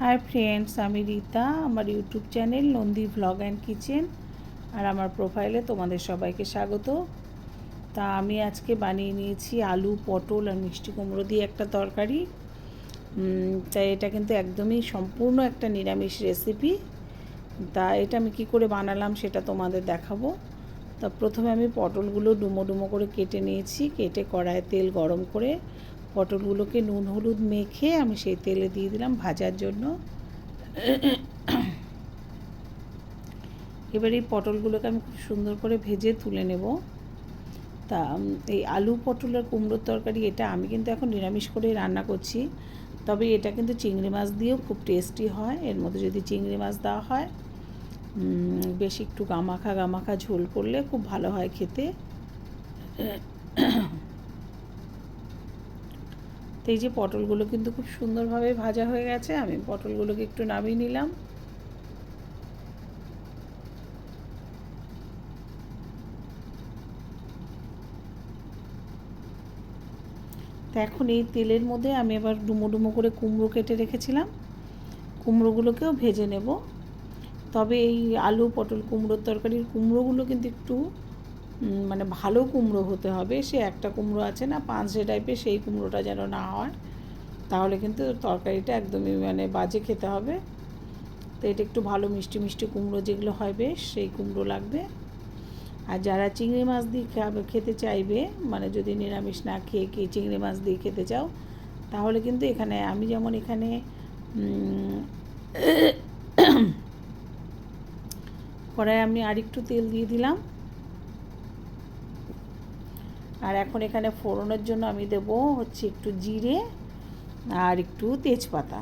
Hi friends, আমি রীতা। আমার YouTube channel Nandi vlog and kitchen আর আমার প্রোফাইলে তোমাদের সবাইকে স্বাগত। তা আমি আজকে বানিয়ে নিয়েছি আলু, পটল আর মিষ্টি কুমড়ো দিয়ে একটা তরকারি। তাই এটা কিন্তু একদমই সম্পূর্ণ একটা নিরামিষ রেসিপি। তা এটা আমি কী করে বানালাম সেটা তোমাদের দেখাবো। তা প্রথমে আমি পটলগুলো ডুমো ডুমো করে কেটে নিয়েছি। কেটে কড়াইয়ে তেল গরম করে পটলগুলোকে নুন হলুদ মেখে আমি সেই তেলে দিয়ে দিলাম ভাজার জন্য। এবার এই পটলগুলোকে আমি খুব সুন্দর করে ভেজে তুলে নেব। তা এই আলু পটল আর কুমড়োর তরকারি এটা আমি কিন্তু এখন নিরামিষ করে রান্না করছি, তবে এটা কিন্তু চিংড়ি মাছ দিয়েও খুব টেস্টি হয়। এর মধ্যে যদি চিংড়ি মাছ দেওয়া হয়, বেশ একটু গামাখা গামাখা ঝোল করলে খুব ভালো হয় খেতে। তো এই যে পটলগুলো কিন্তু খুব সুন্দরভাবে ভাজা হয়ে গেছে। আমি পটলগুলোকে একটু নামিয়ে নিলাম। তো এখন এই তেলের মধ্যে আমি এবার ডুমো ডুমো করে কুমড়ো কেটে রেখেছিলাম, কুমড়োগুলোকেও ভেজে নেব। তবে এই আলু পটল কুমড়োর তরকারির কুমড়োগুলো কিন্তু একটু মানে ভালো কুমড়ো হতে হবে। সে একটা কুমড়ো আছে না পাঁচশে টাইপের, সেই কুমড়োটা যেন না হয়, তাহলে কিন্তু তরকারিটা একদমই মানে বাজে খেতে হবে। তো এটা একটু ভালো মিষ্টি মিষ্টি কুমড়ো যেগুলো হয় বেশ, সেই কুমড়ো লাগবে। আর যারা চিংড়ি মাছ দিয়ে খেতে চাইবে, মানে যদি নিরামিষ না খেয়ে কি চিংড়ি মাছ দিয়ে খেতে চাও, তাহলে কিন্তু এখানে আমি যেমন এখানে কড়াই আমি আরেকটু তেল দিয়ে দিলাম। আর এখন এখানে ফোড়নের জন্য আমি দেব হচ্ছে একটু জিরে আর একটু তেজপাতা।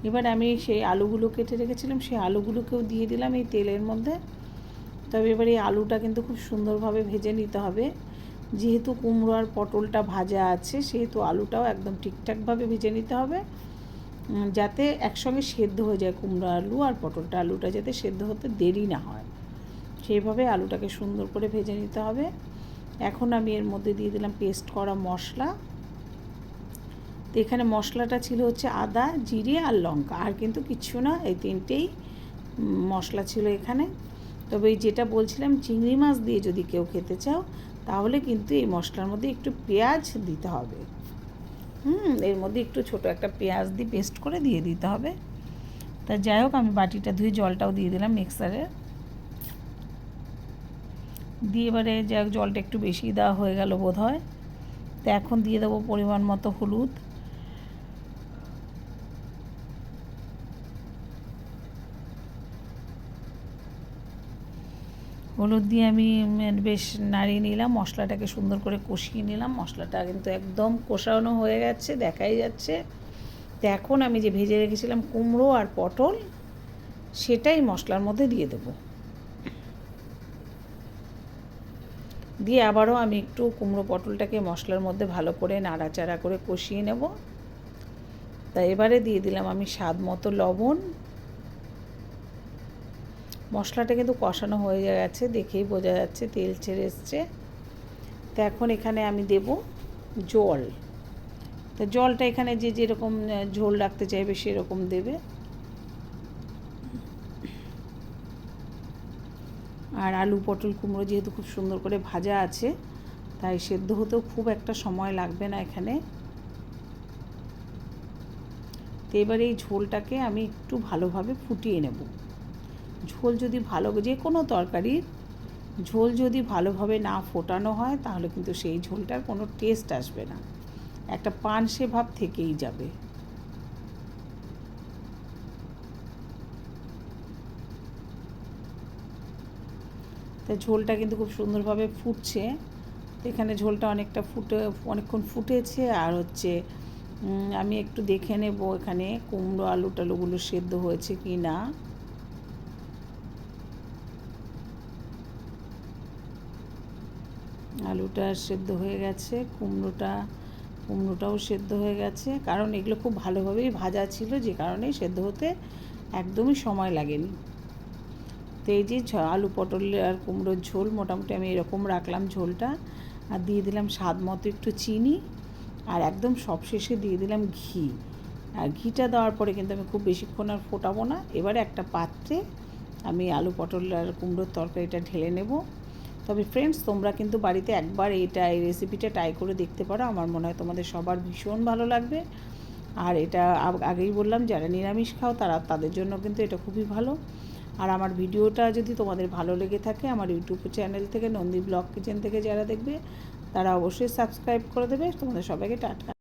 এবার আমি সেই আলুগুলো কেটে রেখেছিলাম, সেই আলুগুলোকেও দিয়ে দিলাম এই তেলের মধ্যে। তবে এবার এই আলুটা কিন্তু খুব সুন্দরভাবে ভেজে নিতে হবে। যেহেতু কুমড়ো আর পটলটা ভাজা আছে, সেহেতু আলুটাও একদম ঠিকঠাকভাবে ভেজে নিতে হবে, যাতে একসঙ্গে সেদ্ধ হয়ে যায় কুমড়ো আলু আর পটলটা। আলুটা যাতে সেদ্ধ হতে দেরি না হয়, সেইভাবে আলুটাকে সুন্দর করে ভেজে নিতে হবে। এখন আমি এর মধ্যে দিয়ে দিলাম পেস্ট করা মশলা। তো এখানে মশলাটা ছিল হচ্ছে আদা, জিরে আর লঙ্কা, আর কিন্তু কিচ্ছু না, এই তিনটেই মশলা ছিল এখানে। তবে এই যেটা বলছিলাম, চিংড়ি মাছ দিয়ে যদি কেউ খেতে চাও, তাহলে কিন্তু এই মশলার মধ্যে একটু পেঁয়াজ দিতে হবে। এর মধ্যে একটু ছোট একটা পেঁয়াজ দিয়ে পেস্ট করে দিয়ে দিতে হবে। তা যাই হোক, আমি বাটিটা ধুয়ে জলটাও দিয়ে দিলাম মিক্সারে দিয়ে। এবারে যাই হোক, জলটা একটু বেশি দেওয়া হয়ে গেল বোধ হয়। তো এখন দিয়ে দেবো পরিমাণ মতো হলুদ। হলুদ দিয়ে আমি বেশ নাড়িয়ে নিলাম, মশলাটাকে সুন্দর করে কষিয়ে নিলাম। মশলাটা কিন্তু একদম কষানো হয়ে গেছে, দেখাই যাচ্ছে। তো এখন আমি যে ভেজে রেখেছিলাম কুমড়ো আর পটল, সেটাই মশলার মধ্যে দিয়ে দেবো। দিয়ে আবারও আমি একটু কুমড়ো পটলটাকে মশলার মধ্যে ভালো করে নাড়াচাড়া করে কষিয়ে নেব। তা এবারে দিয়ে দিলাম আমি স্বাদ মতো লবণ। মশলাটা কিন্তু কষানো হয়ে গেছে, দেখেই বোঝা যাচ্ছে তেল ছেড়ে এসছে। তো এখন এখানে আমি দেব জল। তো জলটা এখানে যে যেরকম ঝোল রাখতে চাইবে সেরকম দেবে। আর আলু পটল কুমড়ো যেহেতু খুব সুন্দর করে ভাজা আছে, তাই সেদ্ধ হতেও খুব একটা সময় লাগবে না এখানে। তো এবার এই ঝোলটাকে আমি একটু ভালোভাবে ফুটিয়ে নেব। ঝোল যদি ভালো, যে কোনো তরকারির ঝোল যদি ভালোভাবে না ফোটানো হয়, তাহলে কিন্তু সেই ঝোলটার কোনো টেস্ট আসবে না, একটা পানসে ভাব থেকেই যাবে। তাই ঝোলটা কিন্তু খুব সুন্দরভাবে ফুটছে। এখানে ঝোলটা অনেকক্ষণ ফুটেছে। আর হচ্ছে আমি একটু দেখে নেব এখানে কুমড়ো আলু টালুগুলো সেদ্ধ হয়েছে কি না। আলুটা সেদ্ধ হয়ে গেছে, কুমড়োটাও সেদ্ধ হয়ে গেছে, কারণ এগুলো খুব ভালোভাবেই ভাজা ছিল, যে কারণে সেদ্ধ হতে একদমই সময় লাগেনি। তো এই যে আলু পটল আর কুমড়োর ঝোল মোটামুটি আমি এরকম রাখলাম ঝোলটা, আর দিয়ে দিলাম স্বাদ মতো একটু চিনি, আর একদম সবশেষে দিয়ে দিলাম ঘি। আর ঘিটা দেওয়ার পরে কিন্তু আমি খুব বেশিক্ষণ আর ফোটাবো না। এবারে একটা পাত্রে আমি আলু পটল আর কুমড়োর তরকারিটা ঢেলে নেব। তবে ফ্রেন্ডস, তোমরা কিন্তু বাড়িতে একবার এই রেসিপিটা ট্রাই করে দেখতে পারো, আমার মনে হয় তোমাদের সবার ভীষণ ভালো লাগবে। আর এটা আগেই বললাম, যারা নিরামিষ খাও তাদের জন্য কিন্তু এটা খুবই ভালো। আর আমার ভিডিওটা যদি তোমাদের ভালো লেগে থাকে, আমার ইউটিউব চ্যানেল থেকে নন্দী ব্লগ কিচেন থেকে যারা দেখবে তারা অবশ্যই সাবস্ক্রাইব করে দেবে। তোমাদের সবাইকে টাটা।